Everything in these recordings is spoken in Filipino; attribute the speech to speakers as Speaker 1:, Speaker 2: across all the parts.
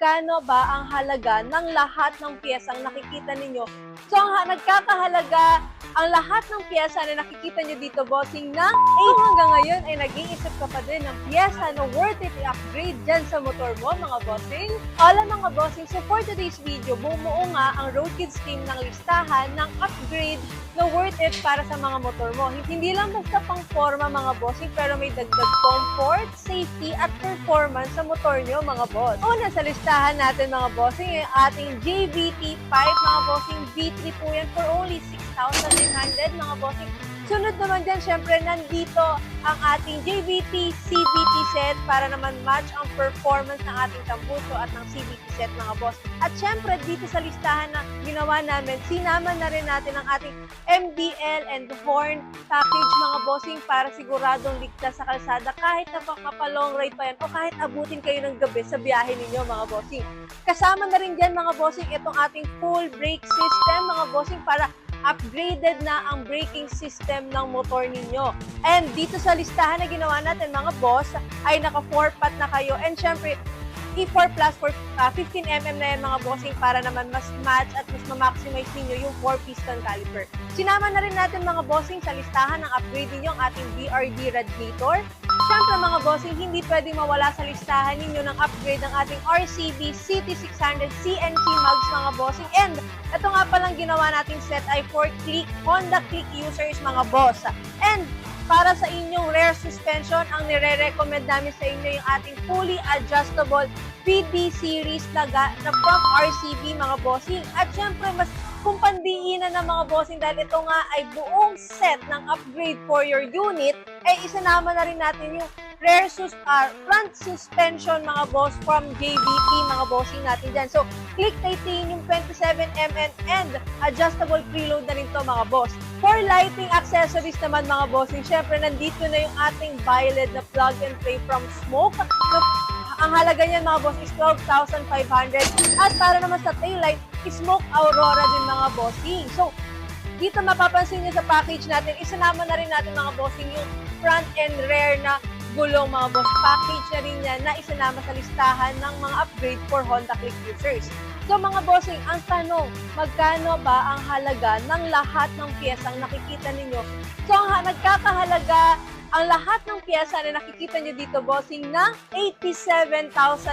Speaker 1: magkano ba ang halaga ng lahat ng piyesang nakikita ninyo? So, nagkakahalaga ang lahat ng piyesa na nakikita nyo dito, bossing, na hanggang ngayon ay nag-iisip ka pa din ng piyesa na worth it i-upgrade dyan sa motor mo, mga bossing. Hola mga bossing, so for today's video, bumuo nga ang Road Kids team ng listahan ng upgrade na worth it para sa mga motor mo. Hindi lang basta pang forma, mga bossing, pero may dagdag comfort, safety, at performance sa motor nyo, mga boss. Una sa listahan natin, mga bossing, yung ating JVT5, mga bossing. V3 po yan for only 6,900, mga bossing. Sunod naman dyan, syempre, nandito ang ating JVT CVT set para naman match ang performance ng ating tambuso at ng CVT set, mga boss. At syempre, dito sa listahan na ginawa namin, sinama na rin natin ang ating MDL and horn package, mga bossing, para siguradong ligtas sa kalsada kahit napaka-long ride pa yan o kahit abutin kayo ng gabi sa biyahe ninyo, mga bossing. Kasama na rin dyan, mga bossing, itong ating full brake system, mga bossing, para upgraded na ang braking system ng motor ninyo. And dito sa listahan na ginawa natin, mga boss, ay naka 4-pot na kayo. And syempre, E4 Plus for 15mm na yan, mga bossing, para naman mas match at mas ma-maximize ninyo yung 4-piston caliper. Sinama na rin natin, mga bossing, sa listahan ng upgrade ninyo ang ating BRD radiator. Siyempre, mga bossing, hindi pwedeng mawala sa listahan ninyo ng upgrade ng ating RCB CT600 CNC mugs, mga bossing. And ito nga palang ginawa nating set ay for Honda Click users, mga boss. And para sa inyong rear suspension, ang nire-recommend namin sa inyo yung ating fully adjustable PD series na from RCB, mga bossing. At syempre, mas kung pandiinan ng mga bossing, dahil ito nga ay buong set ng upgrade for your unit, ay isinama na rin natin yung front suspension, mga boss, from JVT, mga bossing natin dyan. So, Click Titanium 27mm and adjustable preload na rin to, mga boss. For lighting accessories naman, mga bossing, syempre nandito na yung ating violet na plug and play from Smoke. Ang halaga niyan, mga boss, is 12,500. At para naman sa taillight, Smoke Aurora din, mga bossing. So, dito mapapansin niyo sa package natin, isinama na rin natin, mga bossing, yung front and rear na gulong, mga boss. Package na rin yan na isinama sa listahan ng mga upgrade for Honda Click users. So, mga bossing, ang tanong, magkano ba ang halaga ng lahat ng piyesang nakikita ninyo? So, nagkakahalaga ang lahat ng piyesa na nakikita nyo dito, bossing, ng 87,650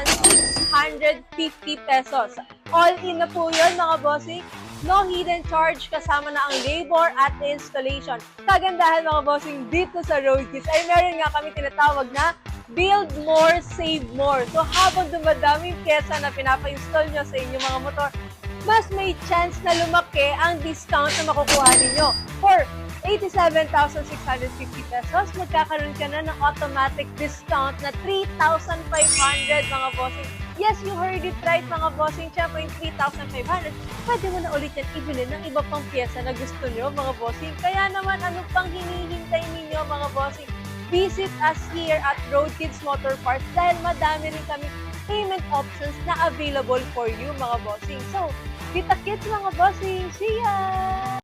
Speaker 1: pesos. All in na po yun, mga bossing. No hidden charge, kasama na ang labor at installation. Kagandahan, mga bossing, dito sa Road Kids ay meron nga kami tinatawag na build more, save more. So, habang dumadami yung pyesa na pinapa-install nyo sa inyong mga motor, mas may chance na lumaki ang discount na makukuha ninyo. For 87,650 pesos, magkakaroon ka na ng automatic discount na 3,500, mga bossing. Yes, you heard it right, mga bossing. Siyempre, yung 3,500, pwede mo na ulit yan ibili ng iba pang pyesa na gusto nyo, mga bossing. Kaya naman, ano pang hinihintay ninyo, mga bossing? Visit us here at Road Kids Motor Parts dahil madami rin kami payment options na available for you, mga bossing. So, kita-kits, mga bossing. See ya!